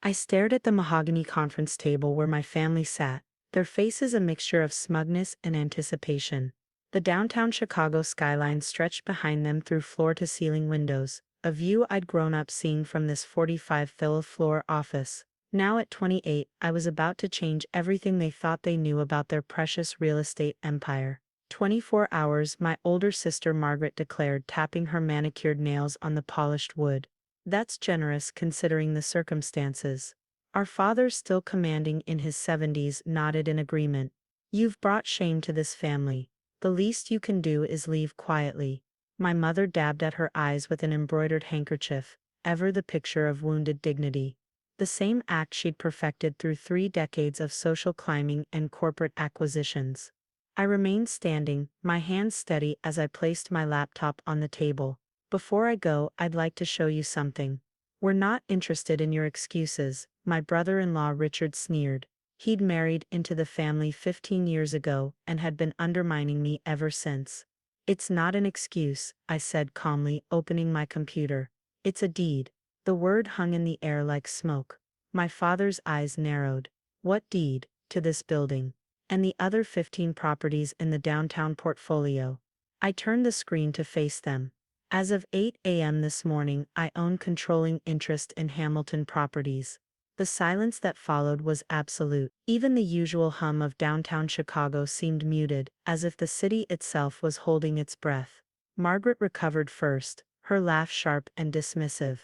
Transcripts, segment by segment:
I stared at the mahogany conference table where my family sat, their faces a mixture of smugness and anticipation. The downtown Chicago skyline stretched behind them through floor-to-ceiling windows, a view I'd grown up seeing from this 45-floor office. Now at 28, I was about to change everything they thought they knew about their precious real estate empire. 24 hours, my older sister Margaret declared, tapping her manicured nails on the polished wood. That's generous considering the circumstances. Our father, still commanding in his 70s, nodded in agreement. You've brought shame to this family. The least you can do is leave quietly. My mother dabbed at her eyes with an embroidered handkerchief, ever the picture of wounded dignity. The same act she'd perfected through 3 decades of social climbing and corporate acquisitions. I remained standing, my hands steady as I placed my laptop on the table. Before I go, I'd like to show you something. We're not interested in your excuses, my brother-in-law Richard sneered. He'd married into the family 15 years ago and had been undermining me ever since. It's not an excuse, I said calmly, opening my computer. It's a deed. The word hung in the air like smoke. My father's eyes narrowed. What deed? To this building and the other 15 properties in the downtown portfolio. I turned the screen to face them. As of 8 a.m. this morning, I own controlling interest in Hamilton Properties. The silence that followed was absolute. Even the usual hum of downtown Chicago seemed muted, as if the city itself was holding its breath. Margaret recovered first, her laugh sharp and dismissive.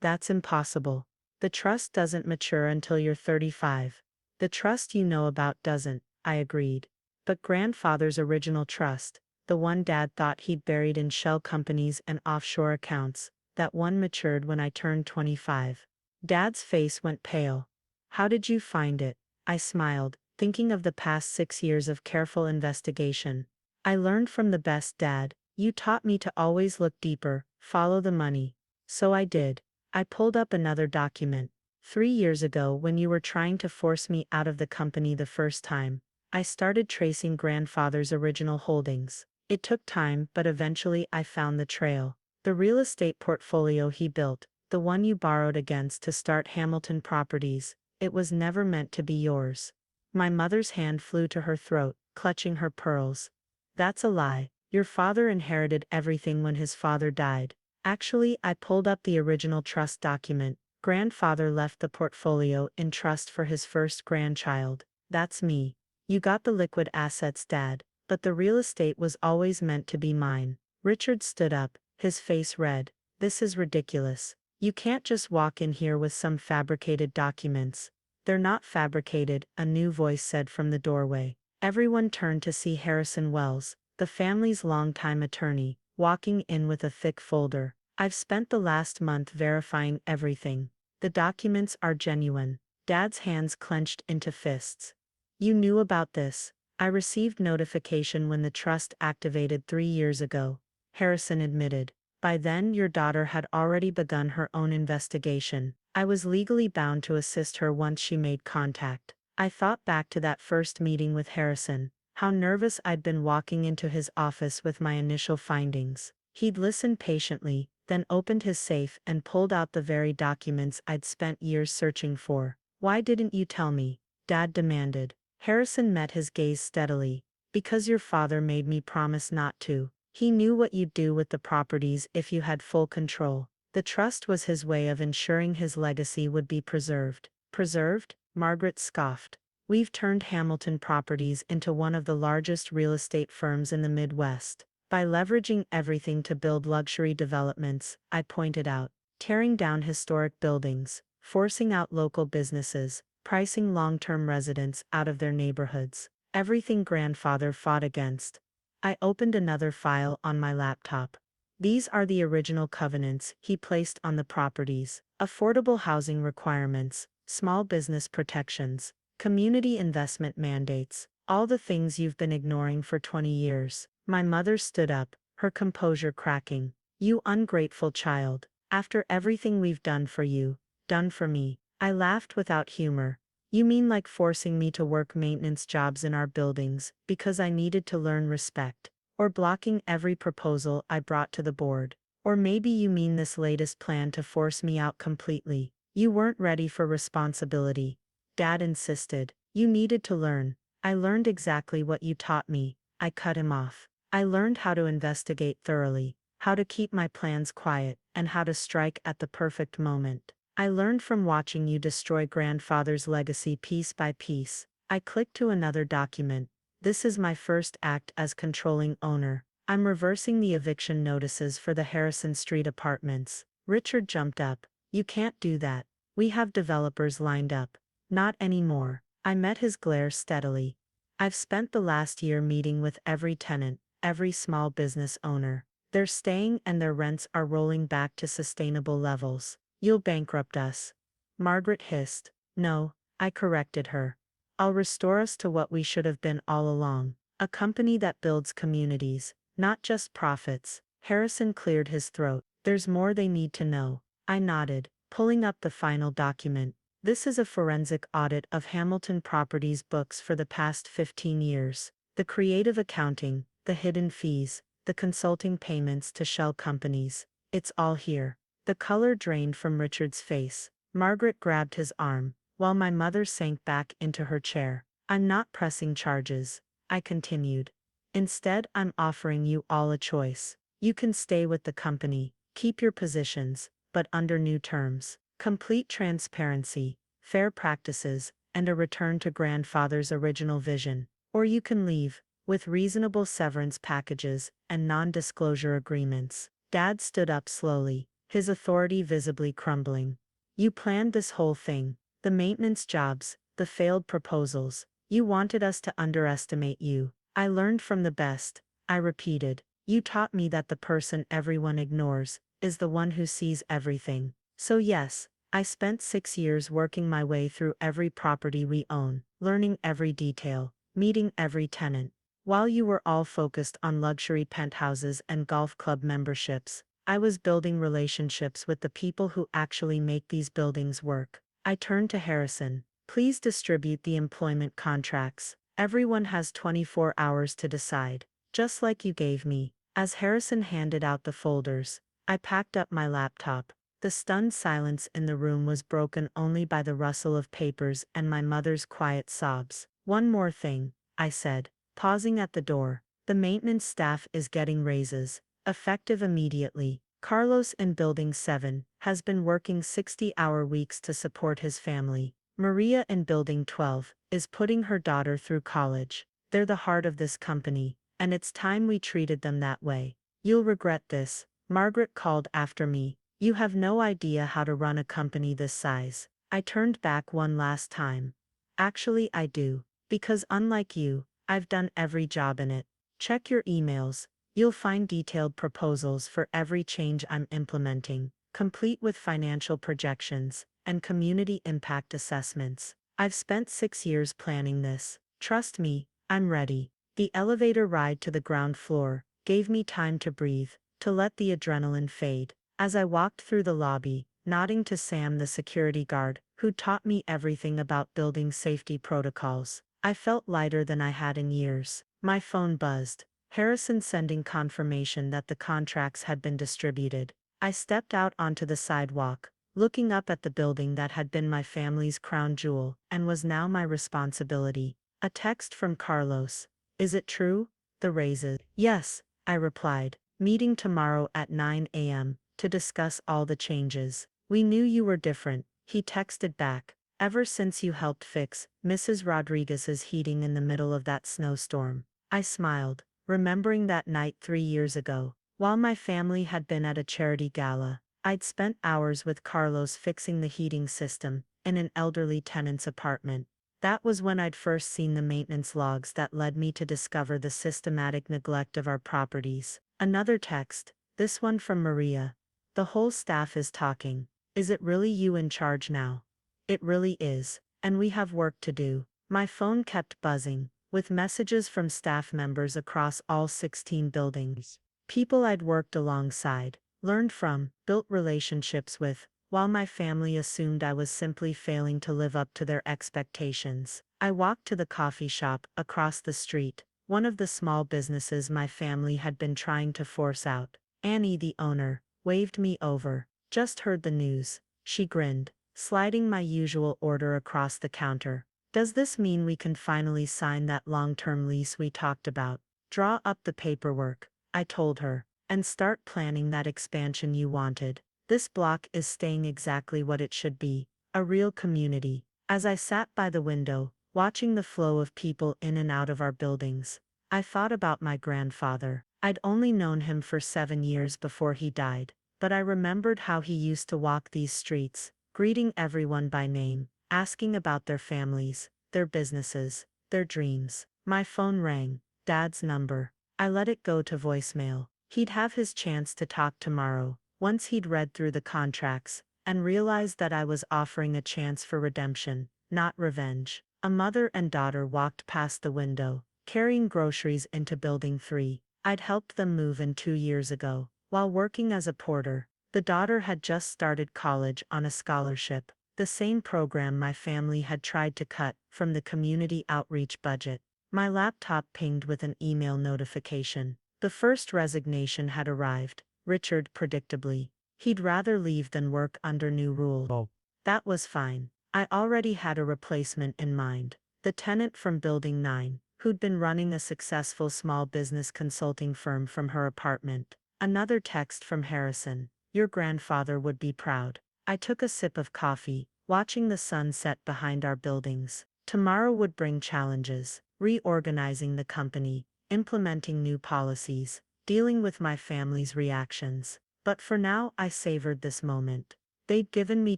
That's impossible. The trust doesn't mature until you're 35. The trust you know about doesn't, I agreed. But grandfather's original trust, the one Dad thought he'd buried in shell companies and offshore accounts, that one matured when I turned 25. Dad's face went pale. How did you find it? I smiled, thinking of the past 6 years of careful investigation. I learned from the best, Dad. You taught me to always look deeper, follow the money. So I did. I pulled up another document. 3 years ago, when you were trying to force me out of the company the first time, I started tracing grandfather's original holdings. It took time, but eventually I found the trail. The real estate portfolio he built, the one you borrowed against to start Hamilton Properties, it was never meant to be yours. My mother's hand flew to her throat, clutching her pearls. That's a lie. Your father inherited everything when his father died. Actually, I pulled up the original trust document. Grandfather left the portfolio in trust for his first grandchild. That's me. You got the liquid assets, Dad, but the real estate was always meant to be mine. Richard stood up, his face red. This is ridiculous. You can't just walk in here with some fabricated documents. They're not fabricated, a new voice said from the doorway. Everyone turned to see Harrison Wells, the family's longtime attorney, walking in with a thick folder. I've spent the last month verifying everything. The documents are genuine. Dad's hands clenched into fists. You knew about this. I received notification when the trust activated 3 years ago, Harrison admitted. By then, your daughter had already begun her own investigation. I was legally bound to assist her once she made contact. I thought back to that first meeting with Harrison, how nervous I'd been walking into his office with my initial findings. He'd listened patiently, then opened his safe and pulled out the very documents I'd spent years searching for. Why didn't you tell me? Dad demanded. Harrison met his gaze steadily. Because your father made me promise not to. He knew what you'd do with the properties if you had full control. The trust was his way of ensuring his legacy would be preserved. Preserved? Margaret scoffed. We've turned Hamilton Properties into one of the largest real estate firms in the Midwest. By leveraging everything to build luxury developments, I pointed out. Tearing down historic buildings, forcing out local businesses, pricing long-term residents out of their neighborhoods. Everything grandfather fought against. I opened another file on my laptop. These are the original covenants he placed on the properties: affordable housing requirements, small business protections, community investment mandates, all the things you've been ignoring for 20 years. My mother stood up, her composure cracking. You ungrateful child. After everything we've done for you, done for me. I laughed without humor. You mean like forcing me to work maintenance jobs in our buildings because I needed to learn respect, or blocking every proposal I brought to the board? Or maybe you mean this latest plan to force me out completely. You weren't ready for responsibility. Dad insisted. You needed to learn. I learned exactly what you taught me. I cut him off. I learned how to investigate thoroughly, how to keep my plans quiet, and how to strike at the perfect moment. I learned from watching you destroy grandfather's legacy piece by piece. I clicked to another document. This is my first act as controlling owner. I'm reversing the eviction notices for the Harrison Street apartments. Richard jumped up. You can't do that. We have developers lined up. Not anymore. I met his glare steadily. I've spent the last year meeting with every tenant, every small business owner. They're staying and their rents are rolling back to sustainable levels. You'll bankrupt us. Margaret hissed. No, I corrected her. I'll restore us to what we should have been all along. A company that builds communities, not just profits. Harrison cleared his throat. There's more they need to know. I nodded, pulling up the final document. This is a forensic audit of Hamilton Properties books for the past 15 years. The creative accounting, the hidden fees, the consulting payments to shell companies. It's all here. The color drained from Richard's face. Margaret grabbed his arm, while my mother sank back into her chair. I'm not pressing charges, I continued. Instead, I'm offering you all a choice. You can stay with the company, keep your positions, but under new terms. Complete transparency, fair practices, and a return to grandfather's original vision. Or you can leave, with reasonable severance packages and non-disclosure agreements. Dad stood up slowly, his authority visibly crumbling. You planned this whole thing, the maintenance jobs, the failed proposals. You wanted us to underestimate you. I learned from the best, I repeated. You taught me that the person everyone ignores is the one who sees everything. So yes, I spent 6 years working my way through every property we own, learning every detail, meeting every tenant. While you were all focused on luxury penthouses and golf club memberships, I was building relationships with the people who actually make these buildings work. I turned to Harrison. Please distribute the employment contracts. Everyone has 24 hours to decide, just like you gave me. As Harrison handed out the folders, I packed up my laptop. The stunned silence in the room was broken only by the rustle of papers and my mother's quiet sobs. One more thing, I said, pausing at the door. The maintenance staff is getting raises, effective immediately. Carlos in Building 7 has been working 60-hour weeks to support his family. Maria in Building 12 is putting her daughter through college. They're the heart of this company, and it's time we treated them that way. You'll regret this, Margaret called after me. You have no idea how to run a company this size. I turned back one last time. Actually, I do. Because unlike you, I've done every job in it. Check your emails. You'll find detailed proposals for every change I'm implementing, complete with financial projections and community impact assessments. I've spent 6 years planning this. Trust me, I'm ready. The elevator ride to the ground floor gave me time to breathe, to let the adrenaline fade. As I walked through the lobby, nodding to Sam the security guard, who taught me everything about building safety protocols, I felt lighter than I had in years. My phone buzzed. Harrison sending confirmation that the contracts had been distributed. I stepped out onto the sidewalk, looking up at the building that had been my family's crown jewel and was now my responsibility. A text from Carlos. Is it true? The raises. Yes, I replied. Meeting tomorrow at 9 a.m. to discuss all the changes. We knew you were different, he texted back. Ever since you helped fix Mrs. Rodriguez's heating in the middle of that snowstorm. I smiled, remembering that night 3 years ago. While my family had been at a charity gala, I'd spent hours with Carlos fixing the heating system in an elderly tenant's apartment. That was when I'd first seen the maintenance logs that led me to discover the systematic neglect of our properties. Another text, this one from Maria. The whole staff is talking. Is it really you in charge now? It really is, and we have work to do. My phone kept buzzing, with messages from staff members across all 16 buildings. People I'd worked alongside, learned from, built relationships with, while my family assumed I was simply failing to live up to their expectations. I walked to the coffee shop across the street, one of the small businesses my family had been trying to force out. Annie, the owner, waved me over. Just heard the news. She grinned. sliding my usual order across the counter. Does this mean we can finally sign that long-term lease we talked about? Draw up the paperwork, I told her, and start planning that expansion you wanted. This block is staying exactly what it should be, a real community. As I sat by the window, watching the flow of people in and out of our buildings, I thought about my grandfather. I'd only known him for 7 years before he died, but I remembered how he used to walk these streets, greeting everyone by name, asking about their families, their businesses, their dreams. My phone rang, Dad's number. I let it go to voicemail. He'd have his chance to talk tomorrow, once he'd read through the contracts, and realized that I was offering a chance for redemption, not revenge. A mother and daughter walked past the window, carrying groceries into Building 3. I'd helped them move in 2 years ago. While working as a porter, the daughter had just started college on a scholarship, the same program my family had tried to cut from the community outreach budget. My laptop pinged with an email notification. The first resignation had arrived, Richard predictably. He'd rather leave than work under new rules. Oh. That was fine. I already had a replacement in mind, the tenant from Building 9, who'd been running a successful small business consulting firm from her apartment. Another text from Harrison. Your grandfather would be proud. I took a sip of coffee, watching the sun set behind our buildings. Tomorrow would bring challenges, reorganizing the company, implementing new policies, dealing with my family's reactions. But for now, I savored this moment. They'd given me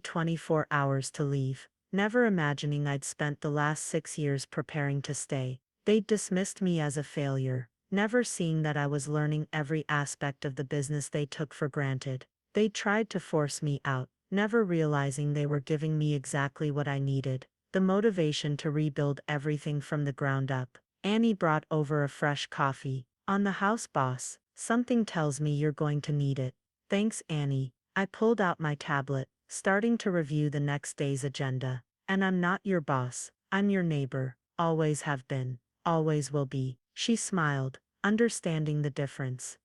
24 hours to leave, never imagining I'd spent the last 6 years preparing to stay. They'd dismissed me as a failure, never seeing that I was learning every aspect of the business they took for granted. They'd tried to force me out, never realizing they were giving me exactly what I needed, the motivation to rebuild everything from the ground up. Annie brought over a fresh coffee. On the house, boss. Something tells me you're going to need it. Thanks, Annie. I pulled out my tablet, starting to review the next day's agenda. And I'm not your boss. I'm your neighbor. Always have been. Always will be. She smiled, understanding the difference.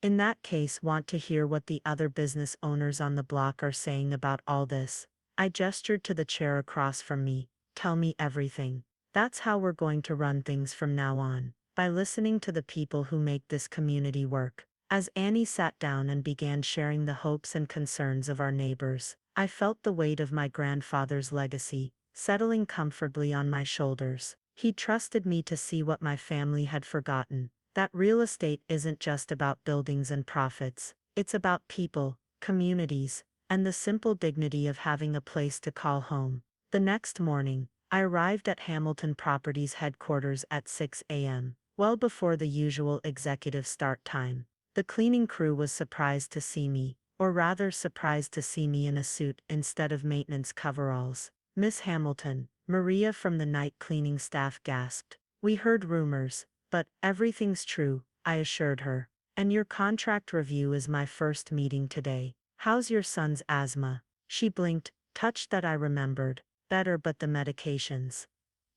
In that case, want to hear what the other business owners on the block are saying about all this. I gestured to the chair across from me. Tell me everything. That's how we're going to run things from now on, by listening to the people who make this community work. As Annie sat down and began sharing the hopes and concerns of our neighbors, I felt the weight of my grandfather's legacy, settling comfortably on my shoulders. He trusted me to see what my family had forgotten, that real estate isn't just about buildings and profits, it's about people, communities, and the simple dignity of having a place to call home. The next morning, I arrived at Hamilton Properties headquarters at 6 a.m., well before the usual executive start time. The cleaning crew was surprised to see me, or rather surprised to see me in a suit instead of maintenance coveralls. Miss Hamilton, Maria from the night cleaning staff gasped. We heard rumors, but everything's true, I assured her. And your contract review is my first meeting today. How's your son's asthma? She blinked, touched that I remembered. Better, but the medications.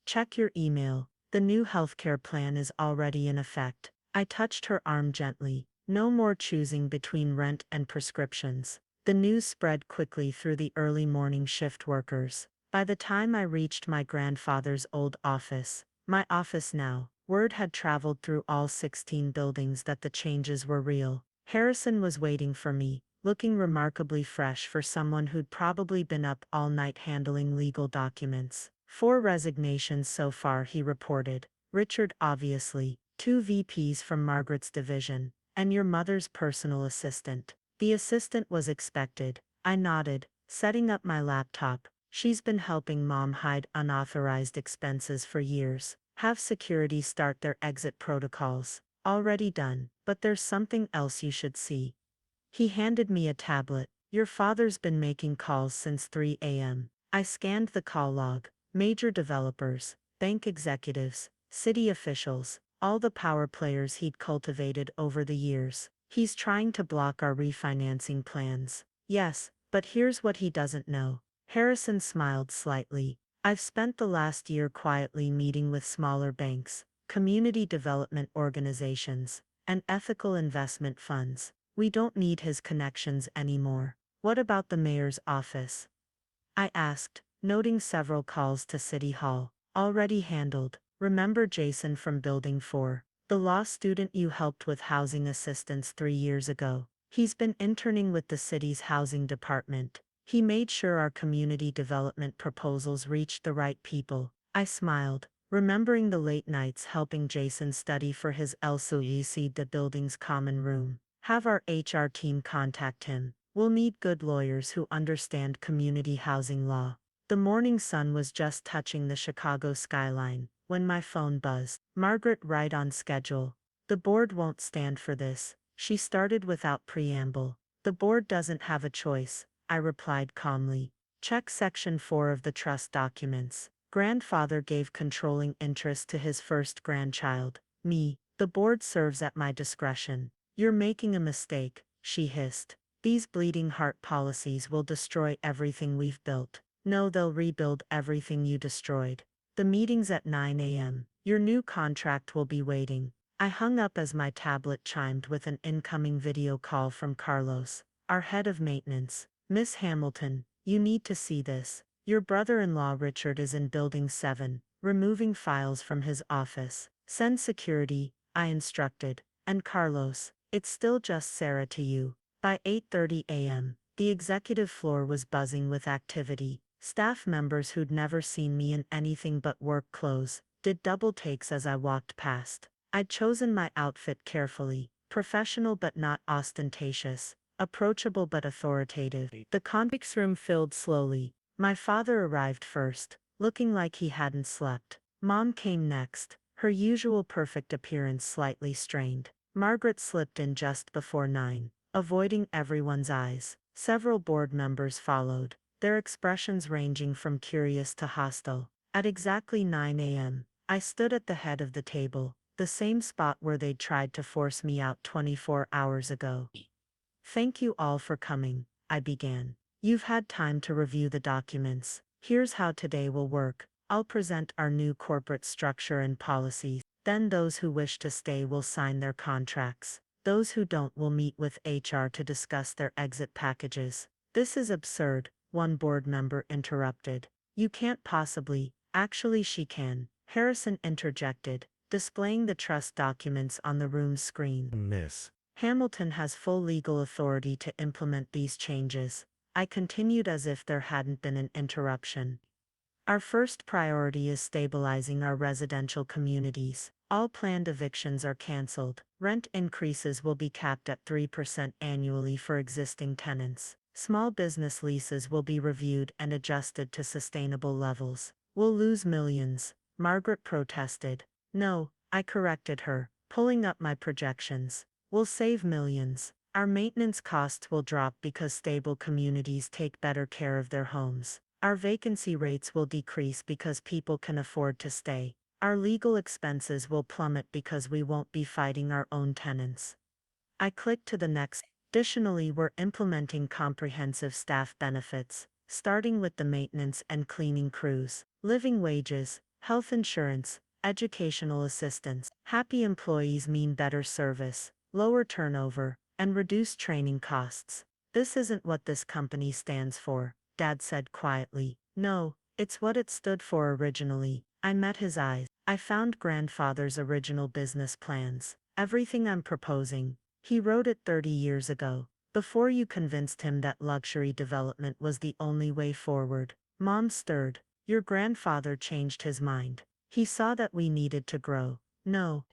Check your email. The new healthcare plan is already in effect. I touched her arm gently. No more choosing between rent and prescriptions. The news spread quickly through the early morning shift workers. By the time I reached my grandfather's old office, my office now, word had traveled through all 16 buildings that the changes were real. Harrison was waiting for me, looking remarkably fresh for someone who'd probably been up all night handling legal documents. 4 resignations so far, he reported. Richard, obviously, 2 VPs from Margaret's division, and your mother's personal assistant. The assistant was expected. I nodded, setting up my laptop. She's been helping Mom hide unauthorized expenses for years. Have security start their exit protocols. Already done, but there's something else you should see. He handed me a tablet. Your father's been making calls since 3 a.m. I scanned the call log. Major developers, bank executives, city officials, all the power players he'd cultivated over the years. He's trying to block our refinancing plans. Yes, but here's what he doesn't know. Harrison smiled slightly. I've spent the last year quietly meeting with smaller banks, community development organizations, and ethical investment funds. We don't need his connections anymore. What about the mayor's office? I asked, noting several calls to City Hall. Already handled. Remember Jason from Building 4, the law student you helped with housing assistance 3 years ago? He's been interning with the city's housing department. He made sure our community development proposals reached the right people. I smiled, remembering the late nights helping Jason study for his LCUC, the building's common room. Have our HR team contact him. We'll need good lawyers who understand community housing law. The morning sun was just touching the Chicago skyline when my phone buzzed. Margaret, right on schedule. The board won't stand for this, she started without preamble. The board doesn't have a choice, I replied calmly. Check Section 4 of the trust documents. Grandfather gave controlling interest to his first grandchild, me. The board serves at my discretion. You're making a mistake, she hissed. These bleeding heart policies will destroy everything we've built. No, they'll rebuild everything you destroyed. The meeting's at 9 a.m. Your new contract will be waiting. I hung up as my tablet chimed with an incoming video call from Carlos, our head of maintenance. Miss Hamilton, you need to see this. Your brother-in-law Richard is in Building 7, removing files from his office. Send security, I instructed. And Carlos, it's still just Sarah to you. By 8:30 a.m., the executive floor was buzzing with activity. Staff members who'd never seen me in anything but work clothes did double takes as I walked past. I'd chosen my outfit carefully, professional but not ostentatious, approachable but authoritative. The conference room filled slowly. My father arrived first, looking like he hadn't slept. Mom came next, her usual perfect appearance slightly strained. Margaret slipped in just before 9, avoiding everyone's eyes. Several board members followed, their expressions ranging from curious to hostile. At exactly 9 a.m., I stood at the head of the table, the same spot where they'd tried to force me out 24 hours ago. Thank you all for coming, I began. You've had time to review the documents. Here's how today will work. I'll present our new corporate structure and policies. Then those who wish to stay will sign their contracts. Those who don't will meet with HR to discuss their exit packages. This is absurd, one board member interrupted. You can't possibly. Actually, she can, Harrison interjected, displaying the trust documents on the room's screen. Miss Hamilton has full legal authority to implement these changes. I continued as if there hadn't been an interruption. Our first priority is stabilizing our residential communities. All planned evictions are canceled. Rent increases will be capped at 3% annually for existing tenants. Small business leases will be reviewed and adjusted to sustainable levels. We'll lose millions, Margaret protested. No, I corrected her, pulling up my projections. We'll save millions. Our maintenance costs will drop because stable communities take better care of their homes. Our vacancy rates will decrease because people can afford to stay. Our legal expenses will plummet because we won't be fighting our own tenants. I clicked to the next. Additionally, we're implementing comprehensive staff benefits, starting with the maintenance and cleaning crews, living wages, health insurance, educational assistance. Happy employees mean better service, lower turnover, and reduced training costs. This isn't what this company stands for, Dad said quietly. No, it's what it stood for originally. I met his eyes. I found Grandfather's original business plans. Everything I'm proposing. He wrote it 30 years ago, before you convinced him that luxury development was the only way forward. Mom stirred. Your grandfather changed his mind. He saw that we needed to grow. No.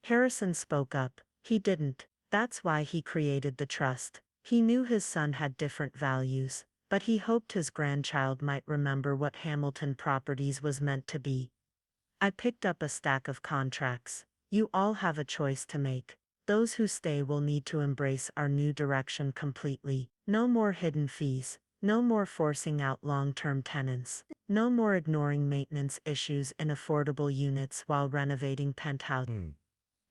Harrison spoke up. He didn't. That's why he created the trust. He knew his son had different values, but he hoped his grandchild might remember what Hamilton Properties was meant to be. I picked up a stack of contracts. You all have a choice to make. Those who stay will need to embrace our new direction completely. No more hidden fees. No more forcing out long-term tenants. No more ignoring maintenance issues in affordable units while renovating penthouses.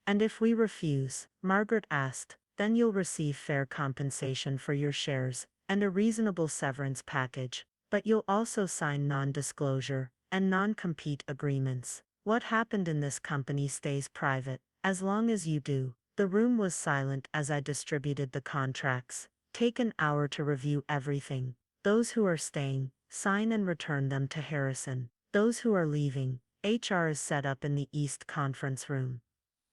And if we refuse, Margaret asked, then you'll receive fair compensation for your shares and a reasonable severance package, but you'll also sign non-disclosure and non-compete agreements. What happened in this company stays private, as long as you do. The room was silent as I distributed the contracts. Take an hour to review everything. Those who are staying, Sign and return them to Harrison. Those who are leaving, HR is set up in the East Conference Room.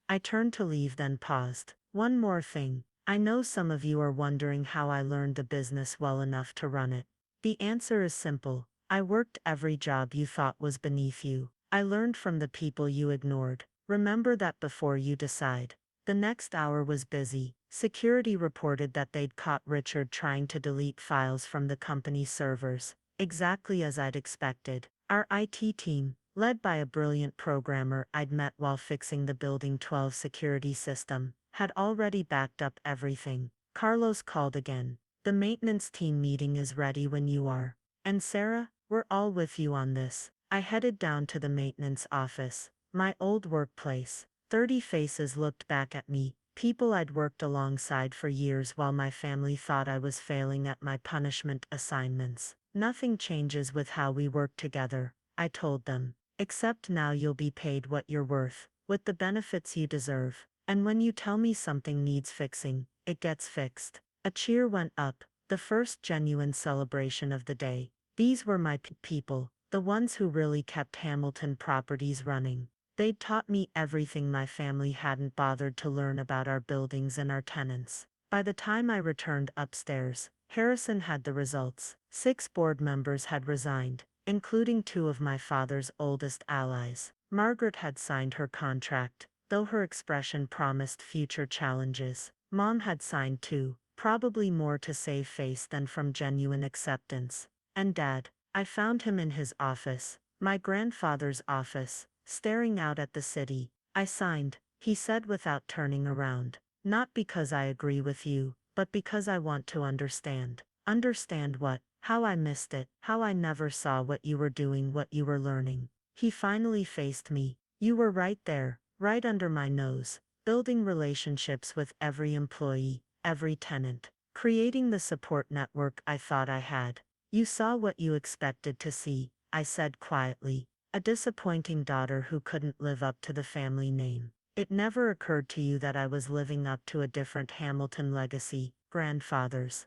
I turned to leave, then paused. One more thing. I know some of you are wondering how I learned the business well enough to run it. The answer is simple. I worked every job you thought was beneath you. I learned from the people you ignored. Remember that before you decide. The next hour was busy. Security reported that they'd caught Richard trying to delete files from the company's servers, exactly as I'd expected. Our IT team, led by a brilliant programmer I'd met while fixing the Building 12 security system, had already backed up everything. Carlos called again. The maintenance team meeting is ready when you are. And Sarah, we're all with you on this. I headed down to the maintenance office, my old workplace. 30 faces looked back at me, people I'd worked alongside for years while my family thought I was failing at my punishment assignments. Nothing changes with how we work together, I told them. Except now you'll be paid what you're worth, with the benefits you deserve. And when you tell me something needs fixing, it gets fixed. A cheer went up, the first genuine celebration of the day. These were my people, the ones who really kept Hamilton Properties running. They'd taught me everything my family hadn't bothered to learn about our buildings and our tenants. By the time I returned upstairs, Harrison had the results. 6 board members had resigned, including 2 of my father's oldest allies. Margaret had signed her contract, though her expression promised future challenges. Mom had signed too, probably more to save face than from genuine acceptance. And Dad, I found him in his office, my grandfather's office, staring out at the city. I signed, he said without turning around. Not because I agree with you, but because I want to understand. Understand what? How I missed it, how I never saw what you were doing, what you were learning. He finally faced me. You were right there, right under my nose, building relationships with every employee, every tenant, creating the support network I thought I had. You saw what you expected to see, I said quietly. A disappointing daughter who couldn't live up to the family name. It never occurred to you that I was living up to a different Hamilton legacy, grandfather's.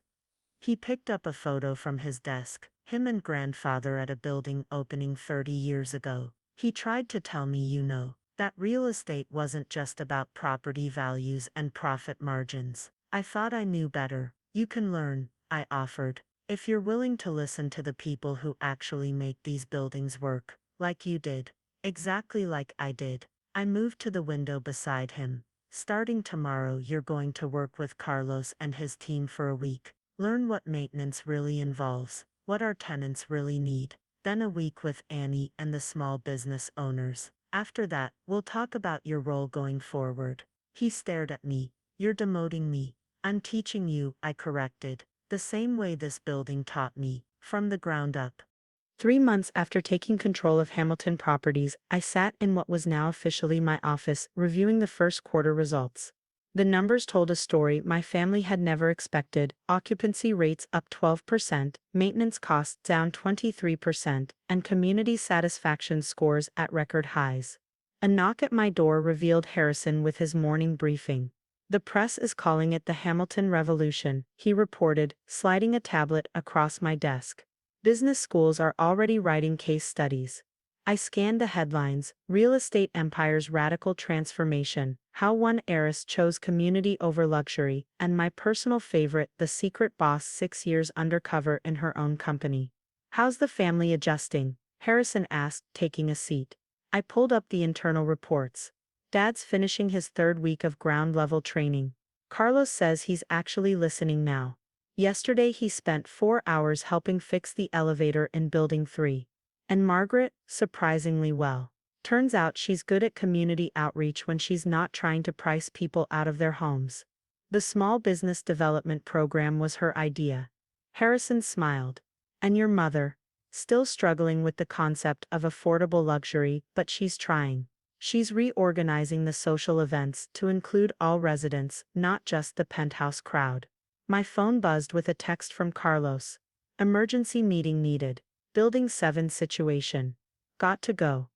He picked up a photo from his desk, him and grandfather at a building opening 30 years ago. He tried to tell me, that real estate wasn't just about property values and profit margins. I thought I knew better. You can learn, I offered, if you're willing to listen to the people who actually make these buildings work. Like you did. Exactly like I did. I moved to the window beside him. Starting tomorrow, you're going to work with Carlos and his team for a week. Learn what maintenance really involves, what our tenants really need. Then a week with Annie and the small business owners. After that, we'll talk about your role going forward. He stared at me. You're demoting me. I'm teaching you, I corrected. The same way this building taught me, from the ground up. 3 months after taking control of Hamilton Properties, I sat in what was now officially my office, reviewing the first quarter results. The numbers told a story my family had never expected: occupancy rates up 12%, maintenance costs down 23%, and community satisfaction scores at record highs. A knock at my door revealed Harrison with his morning briefing. The press is calling it the Hamilton Revolution, he reported, sliding a tablet across my desk. Business schools are already writing case studies. I scanned the headlines: Real Estate Empire's Radical Transformation, How One Heiress Chose Community Over Luxury, and my personal favorite, The Secret Boss, 6 years undercover in her own company. How's the family adjusting? Harrison asked, taking a seat. I pulled up the internal reports. Dad's finishing his 3rd week of ground-level training. Carlos says he's actually listening now. Yesterday he spent 4 hours helping fix the elevator in Building 3. And Margaret, surprisingly well. Turns out she's good at community outreach when she's not trying to price people out of their homes. The small business development program was her idea. Harrison smiled. And your mother? Still struggling with the concept of affordable luxury, but she's trying. She's reorganizing the social events to include all residents, not just the penthouse crowd. My phone buzzed with a text from Carlos. Emergency meeting needed. Building 7 situation. Got to go.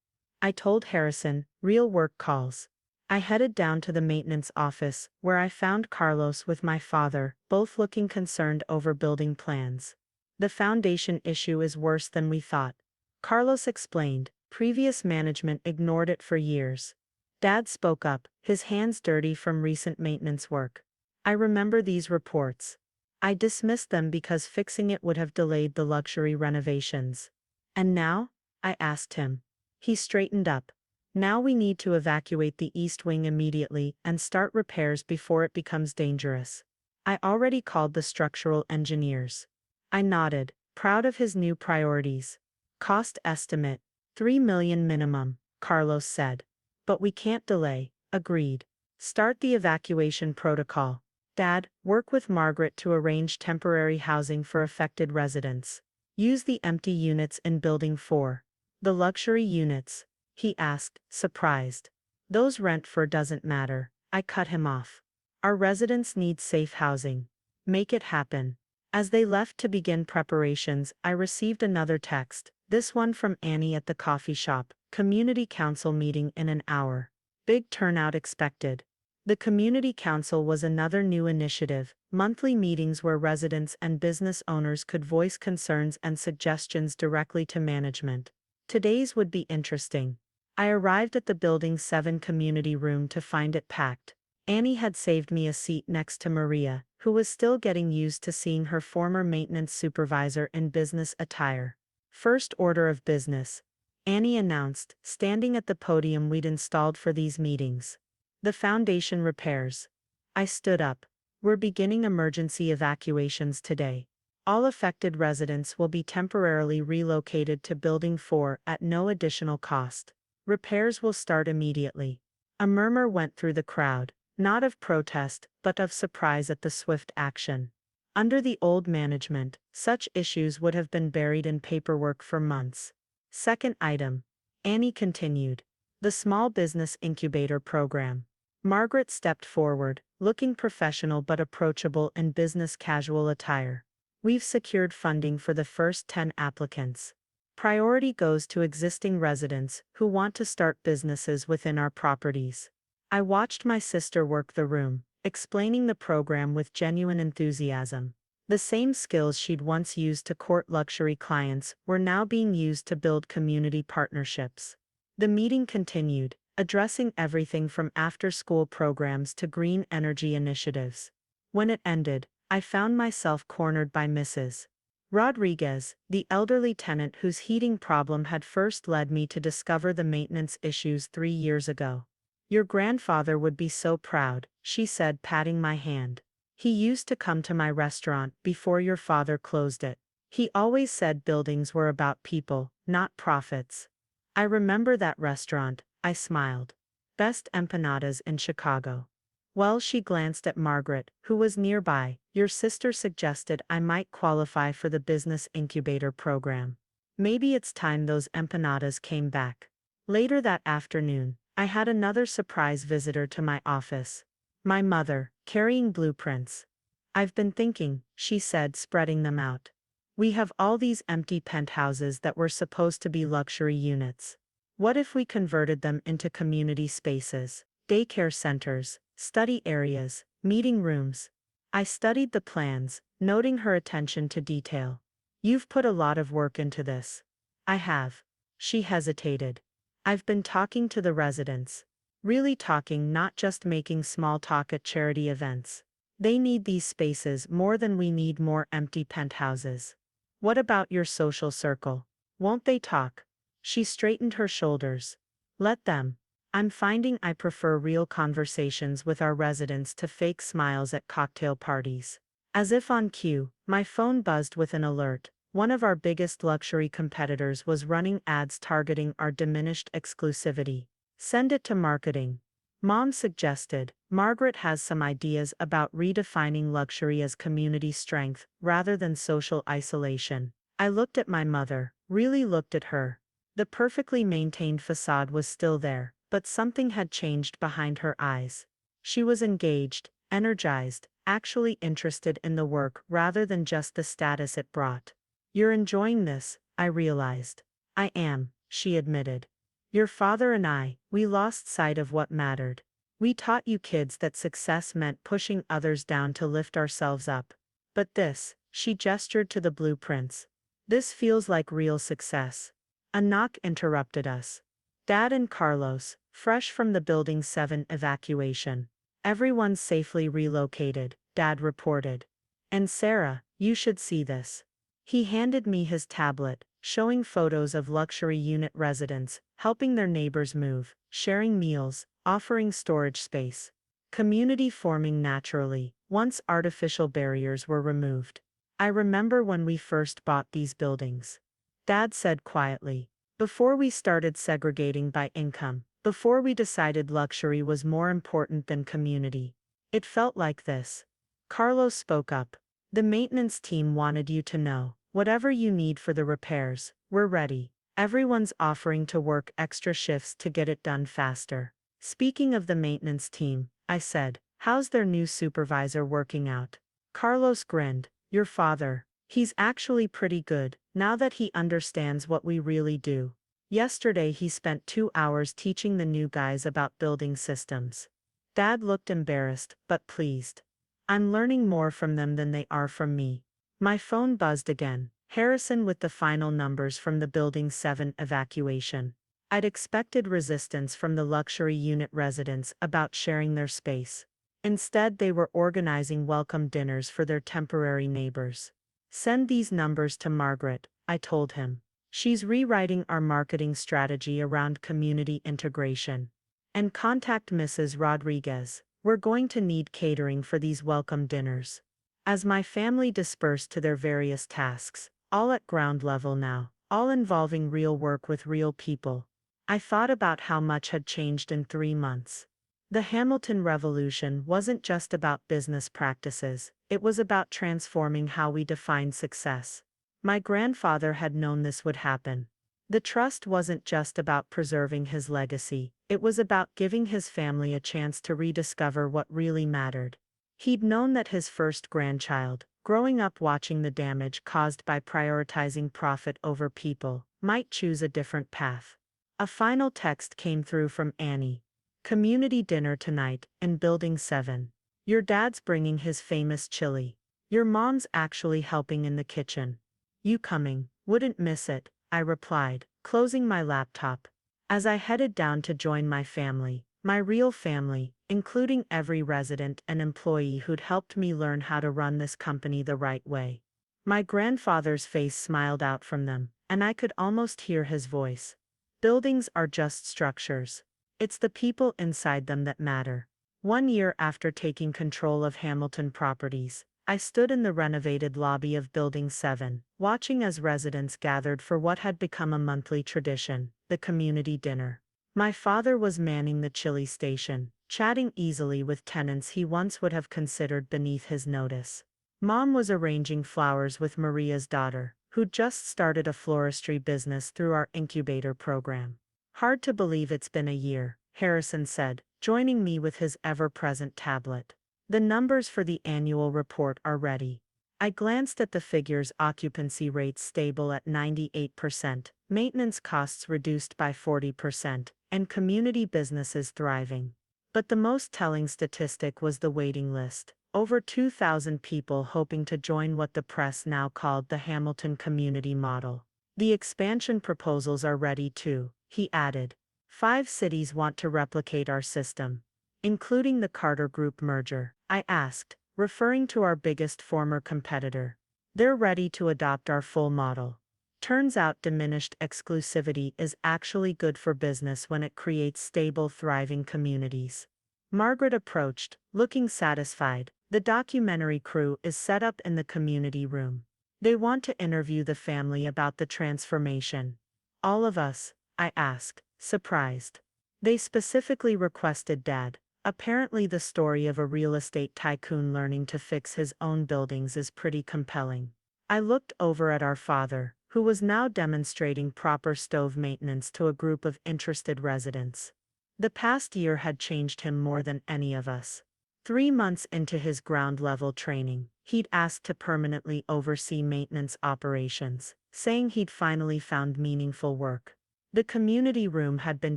I told Harrison, real work calls. I headed down to the maintenance office, where I found Carlos with my father, both looking concerned over building plans. The foundation issue is worse than we thought. Carlos explained. Previous management ignored it for years. Dad spoke up, his hands dirty from recent maintenance work. I remember these reports. I dismissed them because fixing it would have delayed the luxury renovations. And now? I asked him. He straightened up. Now we need to evacuate the East Wing immediately and start repairs before it becomes dangerous. I already called the structural engineers. I nodded, proud of his new priorities. Cost estimate, 3 million minimum, Carlos said. But we can't delay, agreed. Start the evacuation protocol. Dad, work with Margaret to arrange temporary housing for affected residents. Use the empty units in Building 4. The luxury units, he asked, surprised. Those rent for doesn't matter, I cut him off. Our residents need safe housing. Make it happen. As they left to begin preparations, I received another text, this one from Annie at the coffee shop. Community Council meeting in an hour. Big turnout expected. The Community Council was another new initiative, monthly meetings where residents and business owners could voice concerns and suggestions directly to management. Today's would be interesting. I arrived at the Building 7 community room to find it packed. Annie had saved me a seat next to Maria, who was still getting used to seeing her former maintenance supervisor in business attire. First order of business, Annie announced, standing at the podium we'd installed for these meetings. The foundation repairs. I stood up. We're beginning emergency evacuations today. All affected residents will be temporarily relocated to Building 4 at no additional cost. Repairs will start immediately. A murmur went through the crowd, not of protest, but of surprise at the swift action. Under the old management, such issues would have been buried in paperwork for months. Second item, Annie continued. The Small Business Incubator Program. Margaret stepped forward, looking professional but approachable in business casual attire. We've secured funding for the first 10 applicants. Priority goes to existing residents who want to start businesses within our properties. I watched my sister work the room, explaining the program with genuine enthusiasm. The same skills she'd once used to court luxury clients were now being used to build community partnerships. The meeting continued, addressing everything from after-school programs to green energy initiatives. When it ended, I found myself cornered by Mrs. Rodriguez, the elderly tenant whose heating problem had first led me to discover the maintenance issues 3 years ago. Your grandfather would be so proud, she said, patting my hand. He used to come to my restaurant before your father closed it. He always said buildings were about people, not profits. I remember that restaurant, I smiled. Best empanadas in Chicago. Well, she glanced at Margaret, who was nearby. Your sister suggested I might qualify for the business incubator program. Maybe it's time those empanadas came back. Later that afternoon, I had another surprise visitor to my office. My mother, carrying blueprints. I've been thinking, she said, spreading them out. We have all these empty penthouses that were supposed to be luxury units. What if we converted them into community spaces, daycare centers, study areas, meeting rooms? I studied the plans, noting her attention to detail. You've put a lot of work into this. I have. She hesitated. I've been talking to the residents. Really talking, not just making small talk at charity events. They need these spaces more than we need more empty penthouses. What about your social circle? Won't they talk? She straightened her shoulders. Let them. I'm finding I prefer real conversations with our residents to fake smiles at cocktail parties. As if on cue, my phone buzzed with an alert. One of our biggest luxury competitors was running ads targeting our diminished exclusivity. Send it to marketing. Mom suggested. Margaret has some ideas about redefining luxury as community strength rather than social isolation. I looked at my mother, really looked at her. The perfectly maintained facade was still there, but something had changed behind her eyes. She was engaged, energized, actually interested in the work rather than just the status it brought. You're enjoying this, I realized. I am, she admitted. Your father and I, we lost sight of what mattered. We taught you kids that success meant pushing others down to lift ourselves up. But this, She gestured to the blueprints. This feels like real success. A knock interrupted us. Dad and Carlos, fresh from the Building 7 evacuation. Everyone's safely relocated, Dad reported. And Sarah, you should see this. He handed me his tablet, showing photos of luxury unit residents, helping their neighbors move, sharing meals, offering storage space. Community forming naturally, once artificial barriers were removed. I remember when we first bought these buildings. Dad said quietly. Before we started segregating by income, before we decided luxury was more important than community. It felt like this. Carlos spoke up. The maintenance team wanted you to know, whatever you need for the repairs, we're ready. Everyone's offering to work extra shifts to get it done faster. Speaking of the maintenance team, I said, how's their new supervisor working out? Carlos grinned. Your father. He's actually pretty good, now that he understands what we really do. Yesterday he spent 2 hours teaching the new guys about building systems. Dad looked embarrassed, but pleased. I'm learning more from them than they are from me. My phone buzzed again. Harrison with the final numbers from the Building 7 evacuation. I'd expected resistance from the luxury unit residents about sharing their space. Instead, they were organizing welcome dinners for their temporary neighbors. Send these numbers to Margaret, I told him. She's rewriting our marketing strategy around community integration. And contact Mrs. Rodriguez. We're going to need catering for these welcome dinners. As my family dispersed to their various tasks, all at ground level now, all involving real work with real people, I thought about how much had changed in 3 months. The Hamilton Revolution wasn't just about business practices, it was about transforming how we define success. My grandfather had known this would happen. The trust wasn't just about preserving his legacy, it was about giving his family a chance to rediscover what really mattered. He'd known that his first grandchild, growing up watching the damage caused by prioritizing profit over people, might choose a different path. A final text came through from Annie. Community dinner tonight, in Building 7. Your dad's bringing his famous chili. Your mom's actually helping in the kitchen. You coming? Wouldn't miss it, I replied, closing my laptop. As I headed down to join my family, my real family, including every resident and employee who'd helped me learn how to run this company the right way. My grandfather's face smiled out from them, and I could almost hear his voice. Buildings are just structures. It's the people inside them that matter. 1 year after taking control of Hamilton Properties, I stood in the renovated lobby of Building 7, watching as residents gathered for what had become a monthly tradition, the community dinner. My father was manning the chili station, chatting easily with tenants he once would have considered beneath his notice. Mom was arranging flowers with Maria's daughter, who'd just started a floristry business through our incubator program. Hard to believe it's been a year, Harrison said, joining me with his ever-present tablet. The numbers for the annual report are ready. I glanced at the figures: occupancy rates stable at 98%, maintenance costs reduced by 40%, and community businesses thriving. But the most telling statistic was the waiting list. Over 2,000 people hoping to join what the press now called the Hamilton Community Model. The expansion proposals are ready too, he added. 5 cities want to replicate our system, including the Carter Group merger, I asked, referring to our biggest former competitor. They're ready to adopt our full model. Turns out diminished exclusivity is actually good for business when it creates stable, thriving communities. Margaret approached, looking satisfied. The documentary crew is set up in the community room. They want to interview the family about the transformation. All of us? I asked, surprised. They specifically requested Dad. Apparently the story of a real estate tycoon learning to fix his own buildings is pretty compelling. I looked over at our father, who was now demonstrating proper stove maintenance to a group of interested residents. The past year had changed him more than any of us. 3 months into his ground-level training, he'd asked to permanently oversee maintenance operations, saying he'd finally found meaningful work. The community room had been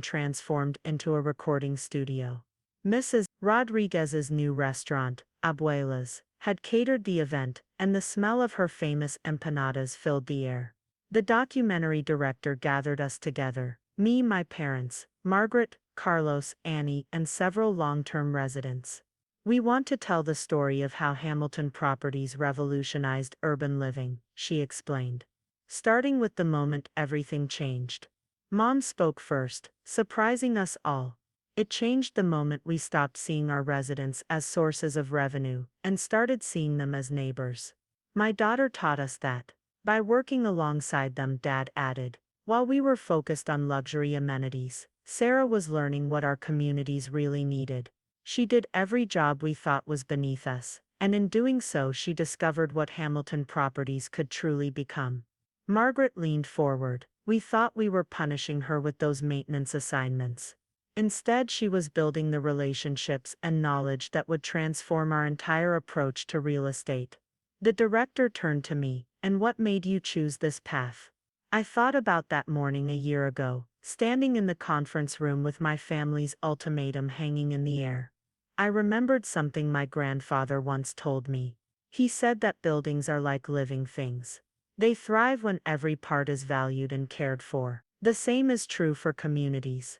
transformed into a recording studio. Mrs. Rodriguez's new restaurant, Abuela's, had catered the event, and the smell of her famous empanadas filled the air. The documentary director gathered us together, me, my parents, Margaret, Carlos, Annie, and several long-term residents. We want to tell the story of how Hamilton Properties revolutionized urban living, she explained. Starting with the moment everything changed. Mom spoke first, surprising us all. It changed the moment we stopped seeing our residents as sources of revenue and started seeing them as neighbors. My daughter taught us that. By working alongside them, Dad added. While we were focused on luxury amenities, Sarah was learning what our communities really needed. She did every job we thought was beneath us, and in doing so she discovered what Hamilton Properties could truly become. Margaret leaned forward. We thought we were punishing her with those maintenance assignments. Instead, she was building the relationships and knowledge that would transform our entire approach to real estate. The director turned to me. And what made you choose this path? I thought about that morning a year ago, standing in the conference room with my family's ultimatum hanging in the air. I remembered something my grandfather once told me. He said that buildings are like living things. They thrive when every part is valued and cared for. The same is true for communities.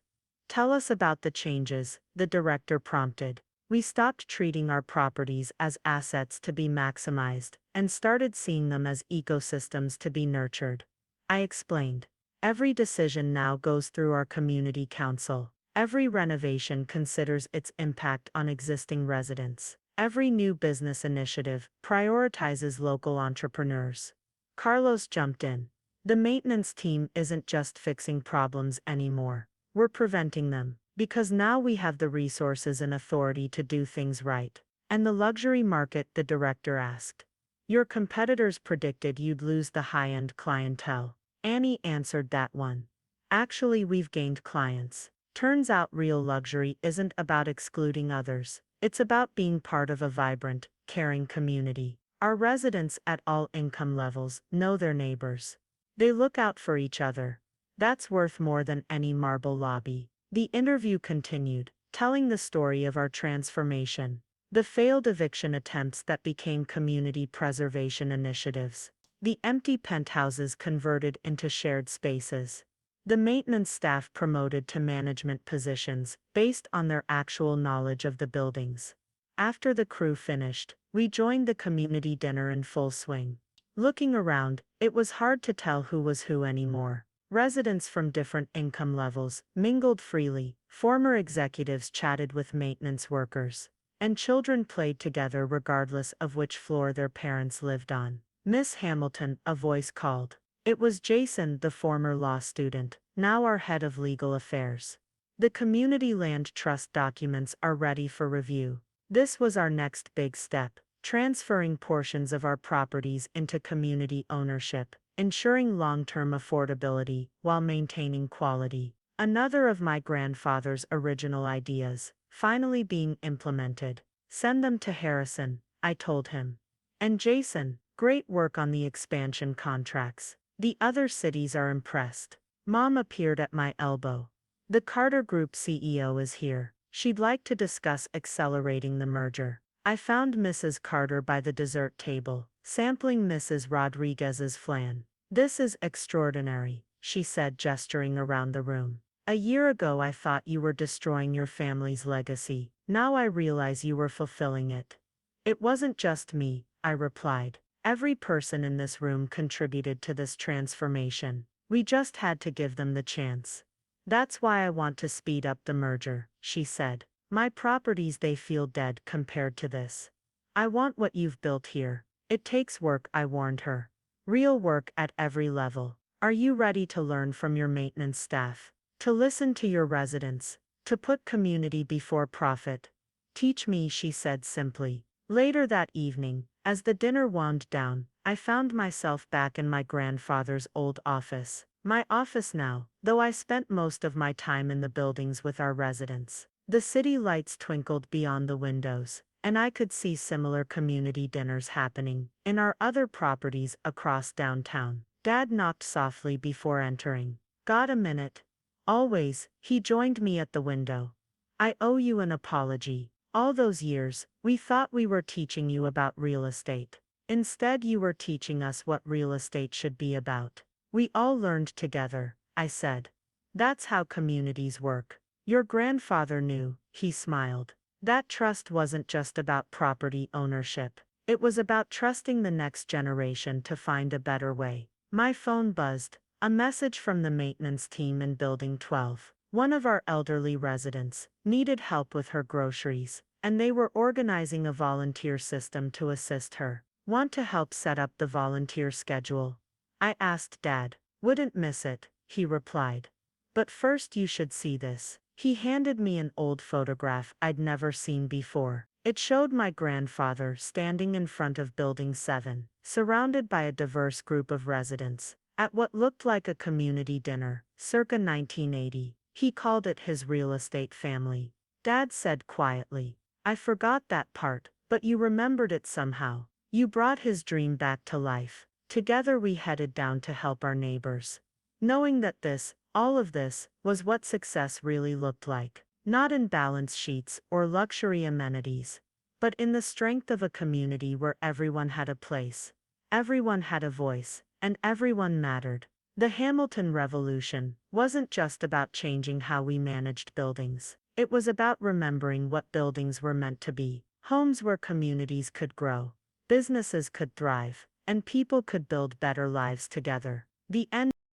Tell us about the changes, the director prompted. We stopped treating our properties as assets to be maximized and started seeing them as ecosystems to be nurtured. I explained. Every decision now goes through our community council. Every renovation considers its impact on existing residents. Every new business initiative prioritizes local entrepreneurs. Carlos jumped in. The maintenance team isn't just fixing problems anymore. We're preventing them. Because now we have the resources and authority to do things right. And the luxury market, the director asked. Your competitors predicted you'd lose the high-end clientele. Annie answered that one. Actually, we've gained clients. Turns out real luxury isn't about excluding others. It's about being part of a vibrant, caring community. Our residents at all income levels know their neighbors. They look out for each other. That's worth more than any marble lobby. The interview continued, telling the story of our transformation. The failed eviction attempts that became community preservation initiatives. The empty penthouses converted into shared spaces. The maintenance staff promoted to management positions based on their actual knowledge of the buildings. After the crew finished, we joined the community dinner in full swing. Looking around, it was hard to tell who was who anymore. Residents from different income levels mingled freely, former executives chatted with maintenance workers, and children played together regardless of which floor their parents lived on. Miss Hamilton, a voice called. It was Jason, the former law student, now our head of legal affairs. The community land trust documents are ready for review. This was our next big step, transferring portions of our properties into community ownership, ensuring long-term affordability while maintaining quality. Another of my grandfather's original ideas, finally being implemented. Send them to Harrison, I told him. And Jason, great work on the expansion contracts. The other cities are impressed. Mom appeared at my elbow. The Carter Group CEO is here. She'd like to discuss accelerating the merger. I found Mrs. Carter by the dessert table, sampling Mrs. Rodriguez's flan. This is extraordinary, she said, gesturing around the room. A year ago I thought you were destroying your family's legacy. Now I realize you were fulfilling it. It wasn't just me, I replied. Every person in this room contributed to this transformation. We just had to give them the chance. That's why I want to speed up the merger, she said. My properties, they feel dead compared to this. I want what you've built here. It takes work, I warned her. Real work at every level. Are you ready to learn from your maintenance staff? To listen to your residents? To put community before profit? Teach me, she said simply. Later that evening, as the dinner wound down, I found myself back in my grandfather's old office. My office now, though I spent most of my time in the buildings with our residents. The city lights twinkled beyond the windows, and I could see similar community dinners happening in our other properties across downtown. Dad knocked softly before entering. Got a minute? Always, he joined me at the window. I owe you an apology. All those years, we thought we were teaching you about real estate. Instead, you were teaching us what real estate should be about. We all learned together, I said. That's how communities work. Your grandfather knew, he smiled. That trust wasn't just about property ownership. It was about trusting the next generation to find a better way. My phone buzzed, a message from the maintenance team in Building 12. One of our elderly residents needed help with her groceries, and they were organizing a volunteer system to assist her. Want to help set up the volunteer schedule? I asked Dad. Wouldn't miss it, he replied. But first you should see this. He handed me an old photograph I'd never seen before. It showed my grandfather standing in front of Building 7, surrounded by a diverse group of residents, at what looked like a community dinner, circa 1980. He called it his real estate family. Dad said quietly, I forgot that part, but you remembered it somehow. You brought his dream back to life. Together we headed down to help our neighbors. Knowing that all of this, was what success really looked like. Not in balance sheets or luxury amenities, but in the strength of a community where everyone had a place, everyone had a voice, and everyone mattered. The Hamilton Revolution wasn't just about changing how we managed buildings. It was about remembering what buildings were meant to be. Homes where communities could grow, businesses could thrive, and people could build better lives together. The end.